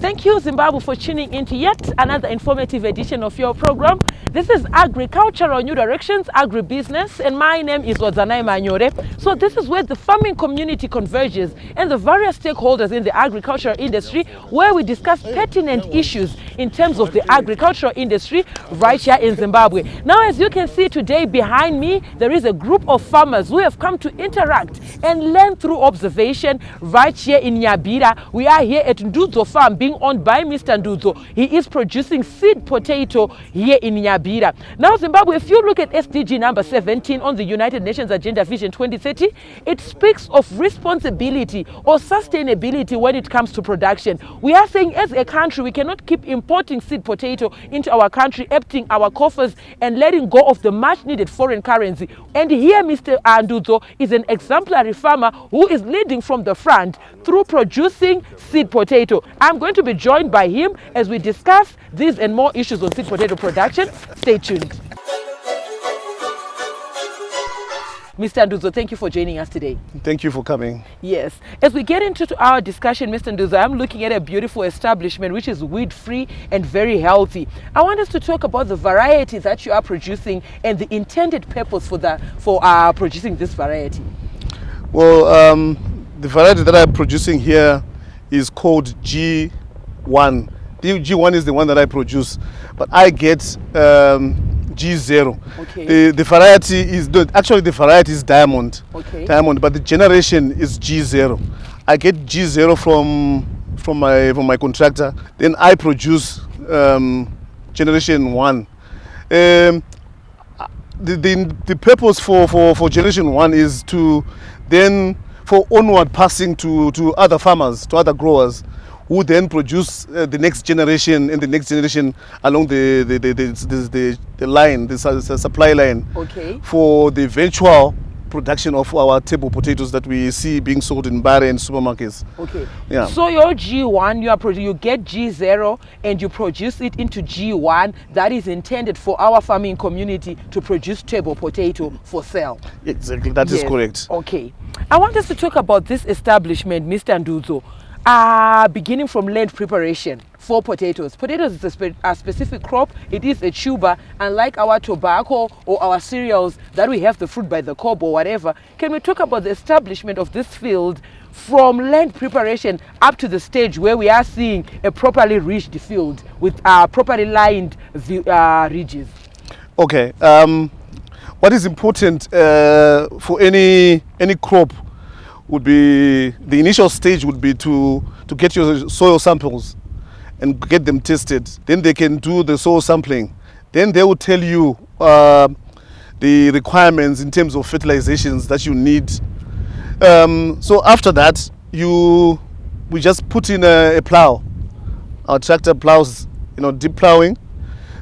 Thank you, Zimbabwe, for tuning into yet another informative edition of your program. This is Agricultural New Directions, Agribusiness, and my name is Wadzanai Manyore. So this is where the farming community converges and the various stakeholders in the agricultural industry, where we discuss pertinent issues in terms of the agricultural industry right here in Zimbabwe. Now, as you can see today behind me, there is a group of farmers who have come to interact and learn through observation right here in Nyabira. We are here at Ndudzo Farm, being owned by Mr. Ndudzo. He is producing seed potato here in Nyabira. Now, Zimbabwe, if you look at SDG number 17 on the United Nations Agenda Vision 2030, it speaks of responsibility or sustainability when it comes to production. We are saying as a country, we cannot keep importing seed potato into our country, emptying our coffers and letting go of the much needed foreign currency. And here, Mr. Ndudzo is an exemplary farmer who is leading from the front through producing seed potato. I'm going to be joined by him as we discuss these and more issues on seed potato production. Stay tuned. Mr. Ndudzo, thank you for joining us today. Thank you for coming. Yes. As we get into our discussion, Mr. Ndudzo, I'm looking at a beautiful establishment which is weed-free and very healthy. I want us to talk about the variety that you are producing and the intended purpose for producing this variety. Well, the variety that I'm producing here is called G1. The G1 is the one that I produce, but I get G0. Okay. The variety is the variety is diamond. Okay. Diamond, but the generation is G0. I get G0 from my contractor. Then I produce generation 1. The purpose for generation 1 is to then for onward passing to other farmers, to other growers, who then produce the next generation and the next generation along the line, the supply line, Okay. for the eventual production of our table potatoes that we see being sold in bar and supermarkets. Okay. Yeah. So your G1, you get G0 and you produce it into G1 that is intended for our farming community to produce table potato for sale. Exactly, that is correct. Okay. I want us to talk about this establishment, Mr. Ndudzo. Beginning from land preparation for potatoes. Potatoes is a specific crop. It is a tuber, unlike our tobacco or our cereals that we have the fruit by the cob or whatever. Can we talk about the establishment of this field from land preparation up to the stage where we are seeing a properly reached field with properly lined ridges? Okay. What is important for any crop would be, the initial stage would be to get your soil samples and get them tested. Then they can do the soil sampling. Then they will tell you the requirements in terms of fertilizations that you need. So after that, we just put in a plow. Our tractor plows, deep plowing.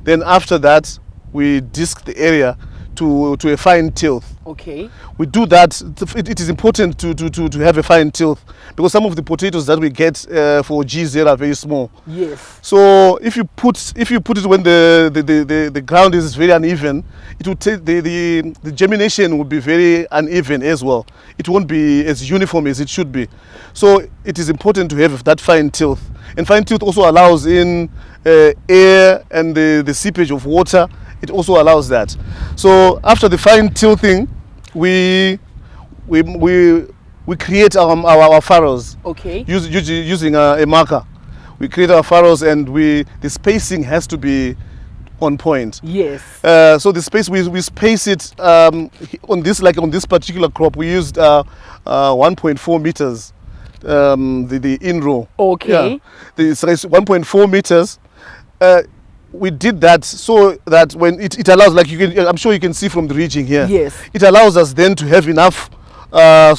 Then after that, we disc the area to a fine tilth. Okay. We do that. It is important to have a fine tilth, because some of the potatoes that we get for G0 are very small. Yes. So if you put it when the ground is very uneven, it will take the germination will be very uneven as well. It won't be as uniform as it should be. So it is important to have that fine tilth. And fine tilth also allows in air and the seepage of water. It also allows that. So after the fine tilthing, we create our furrows. Okay. Using a marker. We create our furrows, and the spacing has to be on point. Yes. So the space we space it on this particular crop. We used 1.4 meters. The in row. Okay. Yeah. The size 1.4 meters. We did that so that when it allows, like I'm sure you can see from the ridging here. Yes. It allows us then to have enough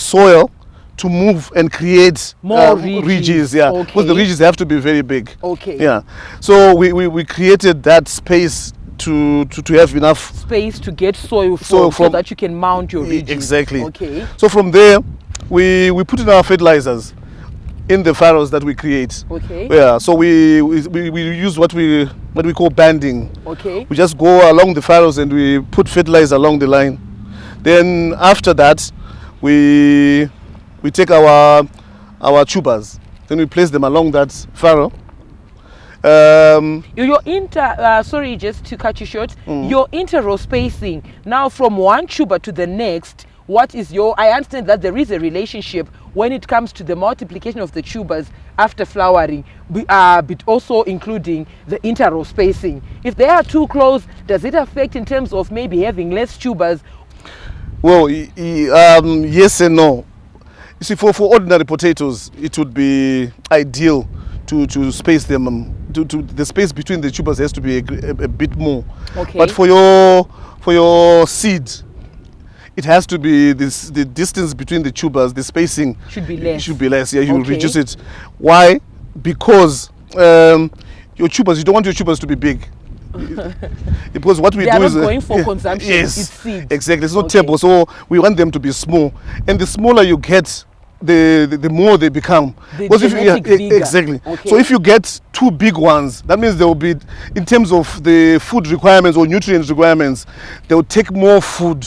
soil to move and create more ridges. Yeah. Okay. Because the ridges have to be very big. Okay. Yeah. So we created that space to have enough space to get soil from so that you can mount your ridges. Exactly. Okay. So from there, we put in our fertilizers in the furrows that we create. Okay. Yeah. So we use what we call banding. Okay. We just go along the furrows and we put fertilizer along the line. Then after that, we take our tubers. Then we place them along that furrow. Sorry, just to cut you short, your interrow spacing now from one tuber to the next, what is your, I understand that there is a relationship when it comes to the multiplication of the tubers after flowering, but also including the interrow spacing. If they are too close, does it affect in terms of maybe having less tubers? Well, yes and no. You see, for ordinary potatoes, it would be ideal to space them. The space between the tubers has to be a bit more. Okay. But for your seed, it has to be the distance between the tubers, the spacing should be less. Should be less. Yeah, you Okay. reduce it. Why? Because your tubers, you don't want your tubers to be big. Because what we They do are not is going for consumption. Yes, It's seed. exactly. It's not Okay. table, so we want them to be small. And the smaller you get, the more they become. The Because genetic vigor. exactly. Okay. So if you get two big ones, that means they will be, in terms of the food requirements or nutrient requirements, they will take more food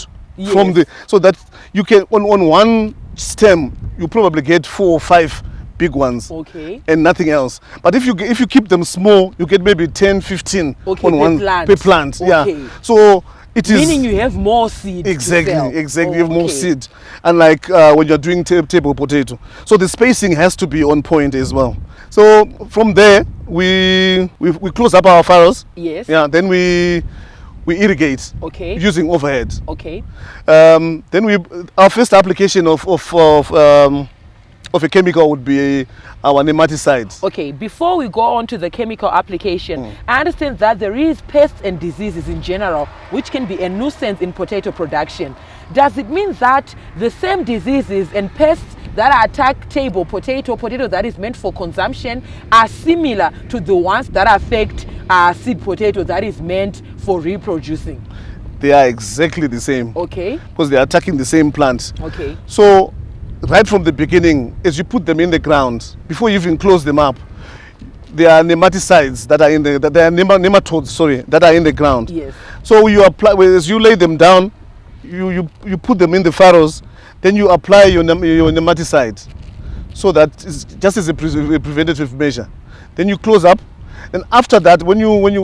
from Yes. the, so that you can on one stem you probably get 4 or 5 big ones. Okay. And nothing else. But if you keep them small, you get maybe 10, 15 Okay, on per one plant. per plant. Okay. Yeah. So it is Meaning you have more seed. exactly to sell. you have more Okay. seed, unlike when you're doing table potato. So the spacing has to be on point as well. So from there we close up our furrows. Yes. Yeah. Then we irrigate. Okay. Using overhead. Okay. Then our first application of a chemical would be our nematicides. Okay, before we go on to the chemical application, I understand that there is pests and diseases in general which can be a nuisance in potato production. Does it mean that the same diseases and pests that attack table potato that is meant for consumption, are similar to the ones that affect seed potato that is meant for reproducing? They are exactly the same. Okay. Because they are attacking the same plant. Okay. So right from the beginning, as you put them in the ground, before you even close them up, there are nematicides that are in the, there are nematodes, sorry, that are in the ground. Yes. So you apply, as you lay them down, you put them in the furrows, then you apply your nematicide, so that it's just as a preventative measure. Then you close up, and after that,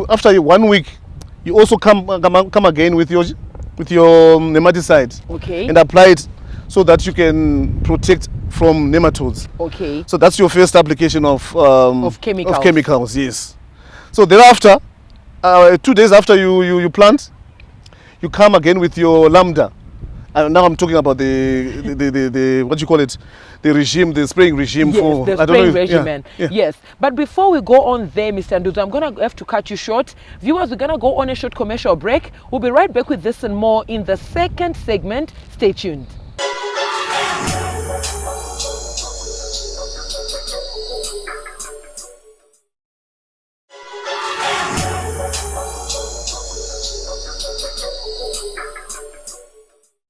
after 1 week, you also come again with your nematicide. Okay. And apply it so that you can protect from nematodes. Okay. So that's your first application of chemicals. Of chemicals, yes. So thereafter, 2 days after you plant, you come again with your lambda. And now I'm talking about the what do you call it, the spraying regime. Yes, for the I don't know spraying if- regimen. yeah. Yes, but before we go on there, Mr. Nduzo, I'm going to have to cut you short. Viewers, we're going to go on a short commercial break. We'll be right back with this and more in the second segment. Stay tuned.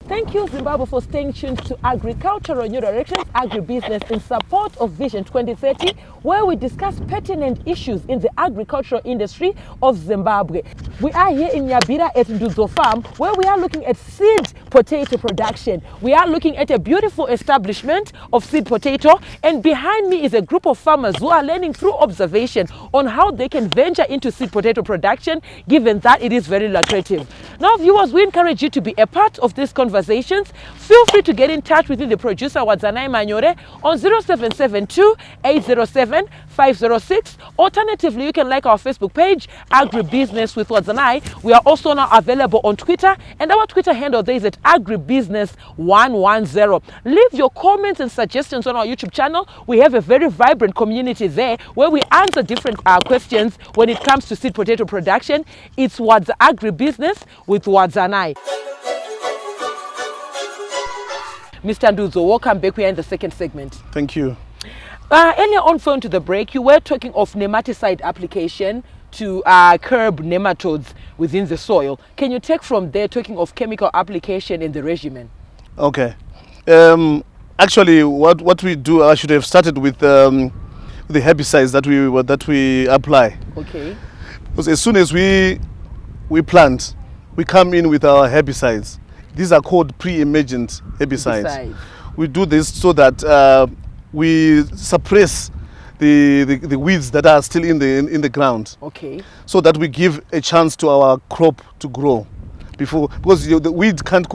Thank you, Zimbabwe, for staying tuned to Agricultural New Directions, Agribusiness in support of Vision 2030, where we discuss pertinent issues in the agricultural industry of Zimbabwe. We are here in Nyabira at Nduzo Farm, where we are looking at seed potato production. We are looking at a beautiful establishment of seed potato, and behind me is a group of farmers who are learning through observation on how they can venture into seed potato production, given that it is very lucrative. Now, viewers, we encourage you to be a part of this conversation. Feel free to get in touch with the producer Wadzanai Manyore on 0772 807 506. Alternatively, you can like our Facebook page, Agribusiness with Wadzanai. We are also now available on Twitter, and our Twitter handle there is at Agribusiness110. Leave your comments and suggestions on our YouTube channel. We have a very vibrant community there where we answer different questions when it comes to seed potato production. It's Agribusiness with Wadzanai. Mr. Nduzo, welcome back. We are in the second segment. Thank you. Earlier on, phone to the break, you were talking of nematicide application to curb nematodes within the soil. Can you take from there, talking of chemical application in the regimen? Okay. Actually, what we do, I should have started with the herbicides that we apply. Okay. Because as soon as we plant, we come in with our herbicides. These are called pre-emergent herbicides. We do this so that we suppress the weeds that are still in the ground, Okay. so that we give a chance to our crop to grow before, because the weed can't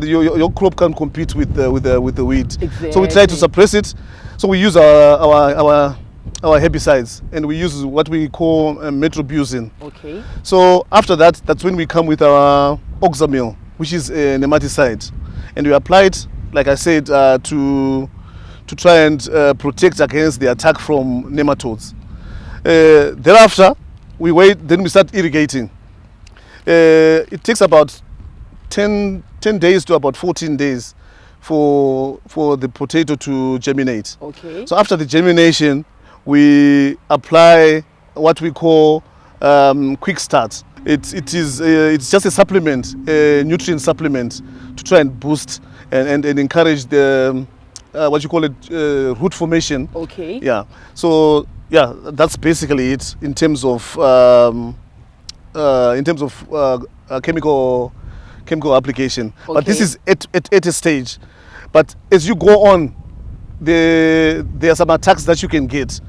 your crop can't compete with the weed. So we try to Exactly. suppress it. So we use our herbicides, and we use what we call metrobuzin. Okay. So after that, that's when we come with our oxamil, which is a nematicide, and we apply it, like I said, to try and protect against the attack from nematodes. Thereafter, we wait. Then we start irrigating. It takes about 10 days to about 14 days for the potato to germinate. Okay. So after the germination, we apply what we call quick start. It's just a supplement, a nutrient supplement, to try and boost and encourage the what you call it, root formation. Okay. Yeah. So yeah, that's basically it in terms of chemical application. But this Okay. is at a stage. But as you go on, there are some attacks that you can get.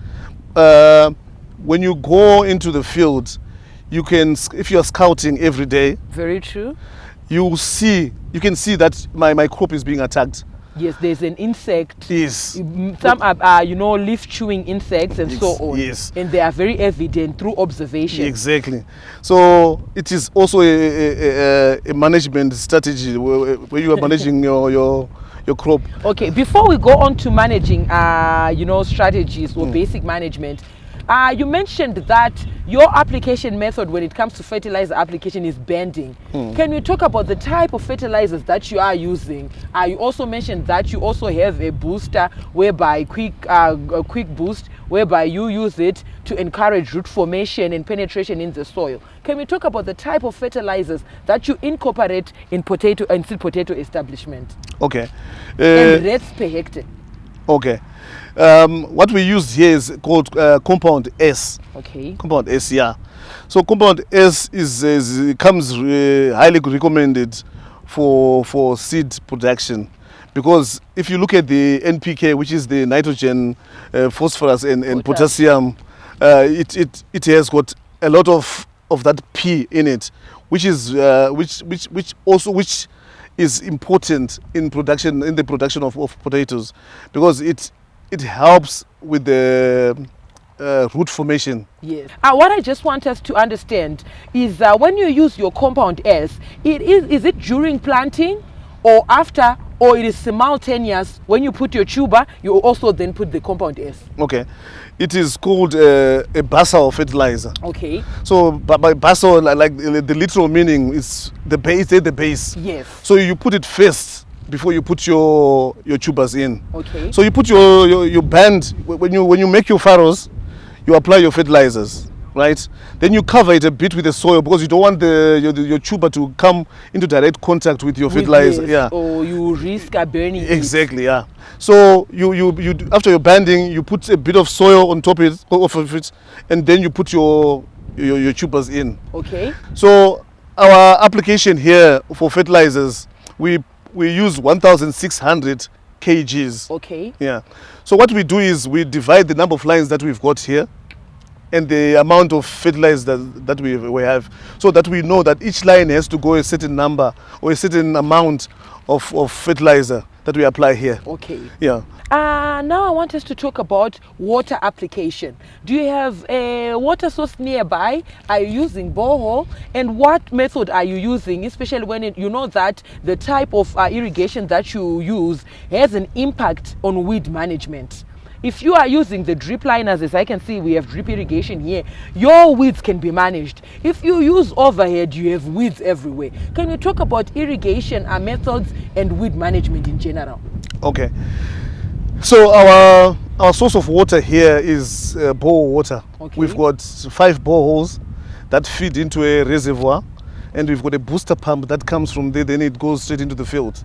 When you go into the field, you can, if you are scouting every day, Very true. you can see that my crop is being attacked. Yes, there's an insect. Yes. Some are leaf chewing insects and so Yes, on. yes. And they are very evident through observation. Exactly. So it is also a management strategy where you are managing your crop. Okay, before we go on to managing, strategies or basic management, you mentioned that your application method when it comes to fertilizer application is banding. Can you talk about the type of fertilizers that you are using? You also mentioned that you also have a booster whereby a quick boost whereby you use it to encourage root formation and penetration in the soil. Can we talk about the type of fertilizers that you incorporate in potato and seed potato establishment? Okay. And rates per hectare. Okay. What we use here is called compound S. Okay. Compound S, yeah. So compound S comes highly recommended for seed production, because if you look at the NPK, which is the nitrogen, phosphorus, and potassium, it has got a lot of that P in it, which is which is important in the production of potatoes, because it helps with the root formation. Yes. What I just want us to understand is when you use your compound S, is it during planting or after, or it is simultaneous? When you put your tuber, you also then put the compound S. Okay. It is called a basal fertilizer. Okay. So by basal, like the literal meaning is the base. The base. Yes. So you put it first before you put your tubers in. Okay. So you put your band when you make your furrows, you apply your fertilizers, right? Then you cover it a bit with the soil, because you don't want your tuber to come into direct contact with your fertilizer. Yes, Yeah. or you risk burning it. Exactly. Yeah. So you after your banding, you put a bit of soil on top of it, and then you put your tubers in. Okay. So our application here for fertilizers, we use 1,600 kgs. Okay. Yeah. So what we do is we divide the number of lines that we've got here and the amount of fertilizer that we have, so that we know that each line has to go a certain number or a certain amount of fertilizer that we apply here. Okay. Yeah. Now I want us to talk about water application. Do you have a water source nearby? Are you using borehole? And what method are you using, especially when you know that the type of irrigation that you use has an impact on weed management? If you are using the drip liners, as I can see, we have drip irrigation here, your weeds can be managed. If you use overhead, you have weeds everywhere. Can you talk about irrigation methods and weed management in general? Okay. So our source of water here is borehole water. Okay. We've got 5 boreholes that feed into a reservoir, and we've got a booster pump that comes from there, then it goes straight into the field.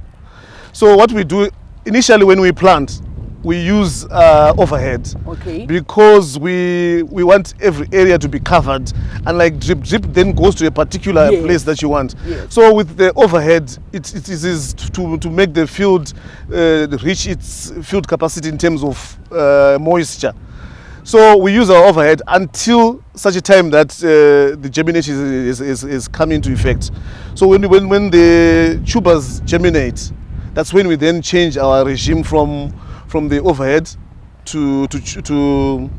So what we do initially when we plant, we use overhead. Okay. Because we want every area to be covered, and like drip then goes to a particular Yes. place that you want. Yes. So with the overhead, it is to make the field reach its field capacity in terms of moisture. So we use our overhead until such a time that the germination is coming into effect. So when the tubers germinate, that's when we then change our regime from the overhead to the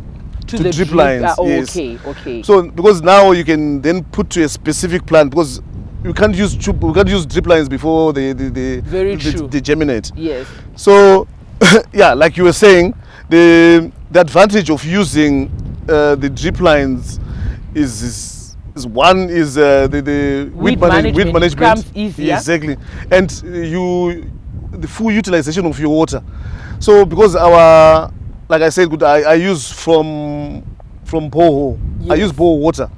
drip lines. Yes. Okay. So because now you can then put to a specific plant, because we can't use drip lines before they germinate. Yes. So yeah, like you were saying, the advantage of using the drip lines is the weed management becomes easier. Exactly, and the full utilization of your water. So because like I said, I use from borehole. Yes. I use borehole water,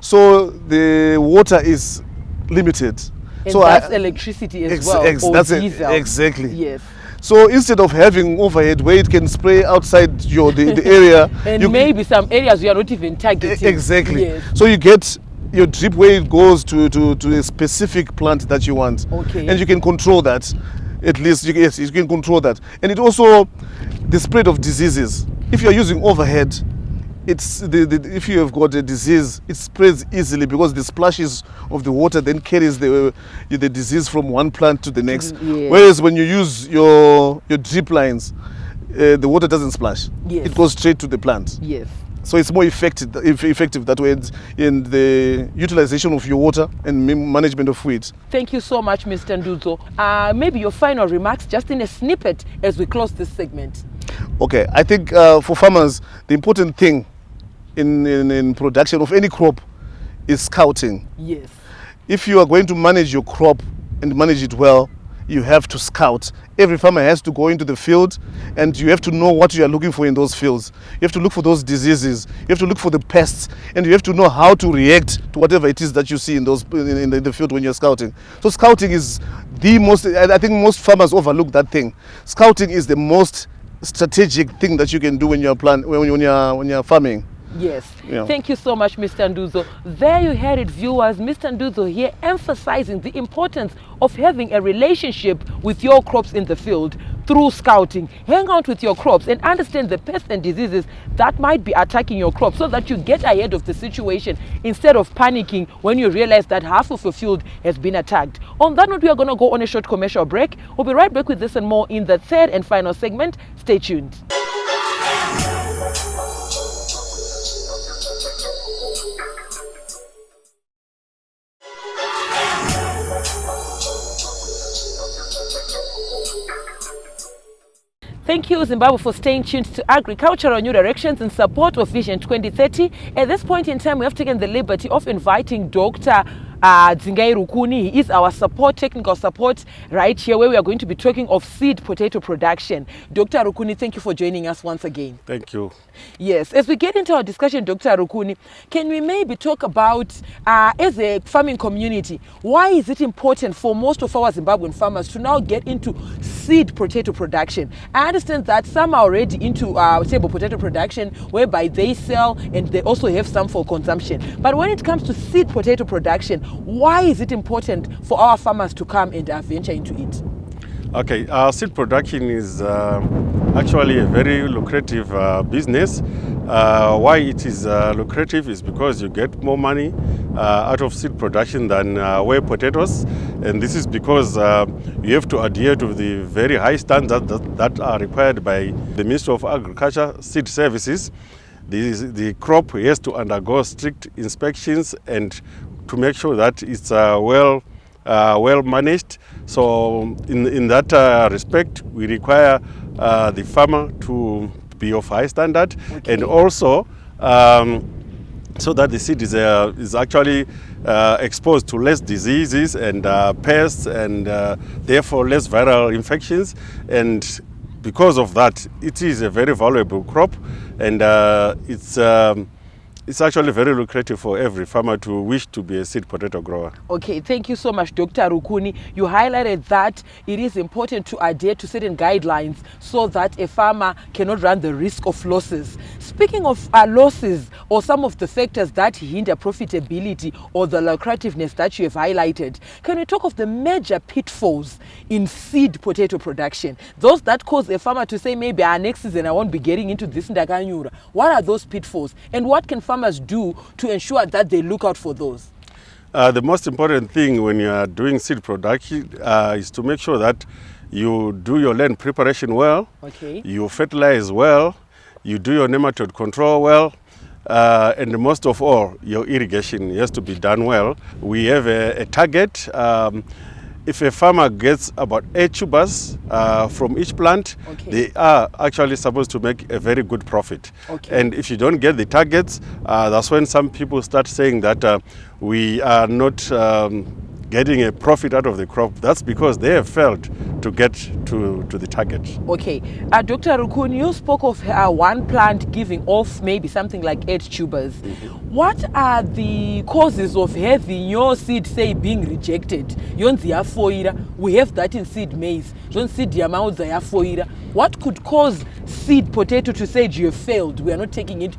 so the water is limited. And so that's electricity as well. Or diesel. Exactly. Yes. So instead of having overhead where it can spray outside the area, and maybe some areas you are not even targeting. Exactly. Yes. So you get your drip where it goes to a specific plant that you want. Okay. And you can control that. At least you can control that. And it also the spread of diseases. If you are using overhead, it's if you have got a disease, it spreads easily because the splashes of the water then carries the disease from one plant to the next. Yes. Whereas when you use your drip lines, the water doesn't splash. Yes. It goes straight to the plant. Yes. So it's more effective that way in the utilization of your water and management of weeds. Thank you so much, Mr. Nduzo. Maybe your final remarks, just in a snippet, as we close this segment. Okay, I think for farmers, the important thing in production of any crop is scouting. Yes. If you are going to manage your crop and manage it well, you have to scout. Every farmer has to go into the field and you have to know what you are looking for in those fields. You have to look for those diseases, you have to look for the pests, and you have to know how to react to whatever it is that you see in the field when you're scouting. So scouting is the most, I think most farmers overlook that thing. Scouting is the most strategic thing that you can do when you're farming. Yes. Yeah. Thank you so much, Mr. Nduzo. There you heard it, viewers. Mr. Nduzo here emphasizing the importance of having a relationship with your crops in the field through scouting. Hang out with your crops and understand the pests and diseases that might be attacking your crops so that you get ahead of the situation instead of panicking when you realize that half of your field has been attacked. On that note, we are going to go on a short commercial break. We'll be right back with this and more in the third and final segment. Stay tuned. Thank you, Zimbabwe, for staying tuned to Agricultural New Directions in support of Vision 2030. At this point in time, we have taken the liberty of inviting Dr. Dzingai Rukuni. He is our technical support right here, where we are going to be talking of seed potato production. Dr. Rukuni, thank you for joining us once again. Thank you. Yes, as we get into our discussion, Dr. Rukuni, can we maybe talk about, as a farming community, why is it important for most of our Zimbabwean farmers to now get into seed potato production? I understand that some are already into table potato production, whereby they sell and they also have some for consumption. But when it comes to seed potato production, why is it important for our farmers to come and venture into it? Okay, seed production is actually a very lucrative business. Why it is lucrative is because you get more money out of seed production than whey potatoes, and this is because you have to adhere to the very high standards that are required by the Ministry of Agriculture Seed Services. The crop has to undergo strict inspections and to make sure that it's well managed. So in that respect, we require the farmer to be of high standard, okay, and also so that the seed is actually exposed to less diseases and pests and therefore less viral infections. And because of that, it is a very valuable crop, and it's it's actually very lucrative for every farmer to wish to be a seed potato grower. Okay, thank you so much, Dr. Rukuni. You highlighted that it is important to adhere to certain guidelines so that a farmer cannot run the risk of losses. Speaking of losses or some of the factors that hinder profitability or the lucrativeness that you have highlighted, can we talk of the major pitfalls in seed potato production? Those that cause a farmer to say, maybe next season I won't be getting into this ndakanyura. What are those pitfalls, and what can farmers do to ensure that they look out for those? The most important thing when you are doing seed production is to make sure that you do your land preparation well, Okay. you fertilize well, you do your nematode control well, and most of all, your irrigation has to be done well. We have a target. If a farmer gets about 8 tubers from each plant, Okay. they are actually supposed to make a very good profit. Okay. And if you don't get the targets, that's when some people start saying that we are not getting a profit out of the crop. That's because they have failed to get to the target. Okay, Dr. Rukun, you spoke of one plant giving off maybe something like 8 tubers. What are the causes of having your seed, say, being rejected? We have that in seed maize. What could cause seed potato to say you have failed? We are not taking it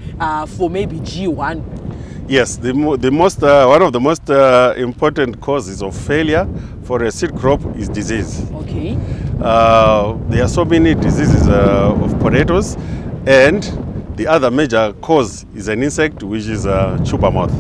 for maybe G1. Yes, one of the most important causes of failure for a seed crop is disease. Okay. There are so many diseases of potatoes, and the other major cause is an insect, which is tuber moth.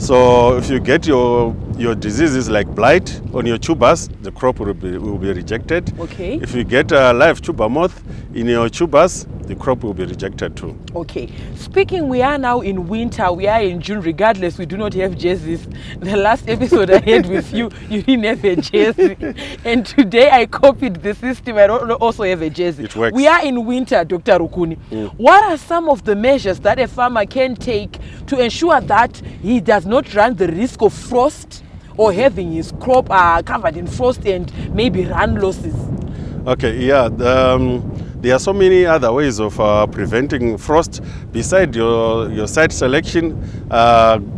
So if you get your diseases like blight on your tubers, the crop will be rejected. Okay. If you get live tuber moth in your tubers, the crop will be rejected too. Okay. Speaking, we are now in winter, we are in June, regardless, we do not have jerseys. The last episode I had with you, you didn't have a jersey. And today I copied the system, I don't also have a jersey. It works. We are in winter, Dr. Rukuni. What are some of the measures that a farmer can take to ensure that he does not run the risk of frost or having his crop covered in frost and maybe run losses? Okay, yeah. There are so many other ways of preventing frost. Besides your site selection,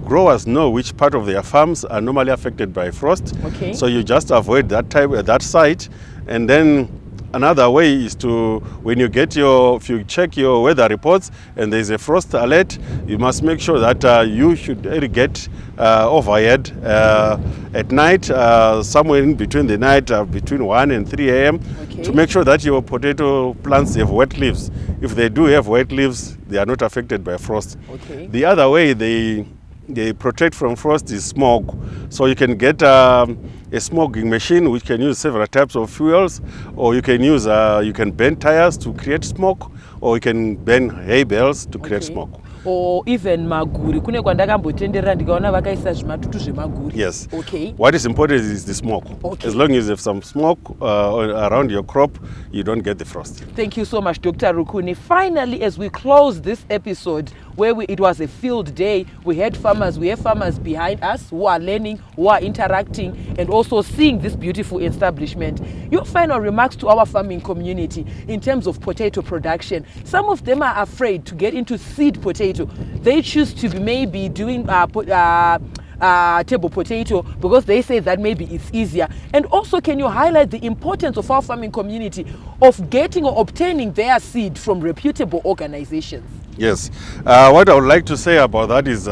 growers know which part of their farms are normally affected by frost. Okay. So you just avoid that site. And then another way is to, when you get if you check your weather reports and there's a frost alert, you must make sure that you should irrigate overhead at night, somewhere in between the night, between 1 and 3 a.m. Okay. to make sure that your potato plants have wet leaves. If they do have wet leaves, they are not affected by frost. Okay. The other way they protect from frost is smog. So you can get a smogging machine which can use several types of fuels, or you can use you can burn tires to create smoke, or you can burn hay bales to create smoke. Or even maguri. Kune kwandakambotenderera ndikaona vakaisa zvimatutu zvemaguri. Yes. Okay. What is important is the smoke. Okay. As long as you have some smoke around your crop, you don't get the frost. Thank you so much, Dr. Rukuni. Finally, as we close this episode, where it was a field day, we have farmers behind us who are learning, who are interacting, and also seeing this beautiful establishment. Your final remarks to our farming community in terms of potato production. Some of them are afraid to get into seed potato. They choose to be maybe doing table potato because they say that maybe it's easier. And also, can you highlight the importance of our farming community of getting or obtaining their seed from reputable organizations? Yes. What I would like to say about that is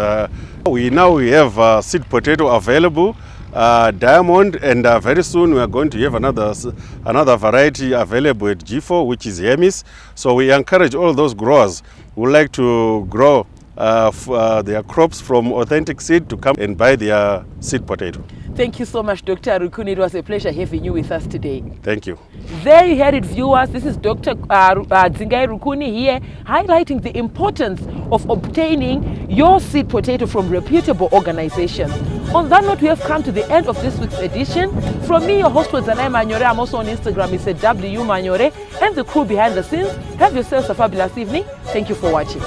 we have seed potato available, Diamond, and very soon we are going to have another variety available at G4, which is Hemis. So we encourage all those growers who like to grow their crops from authentic seed to come and buy their seed potato. Thank you so much, Dr. Rukuni. It was a pleasure having you with us today. Thank you. There you heard it, viewers. This is Dr. Dzingai Rukuni here, highlighting the importance of obtaining your seed potato from reputable organizations. On that note, we have come to the end of this week's edition. From me, your host, Zanai Manyore. I'm also on Instagram. It's @W Manyore, and the crew behind the scenes. Have yourselves a fabulous evening. Thank you for watching.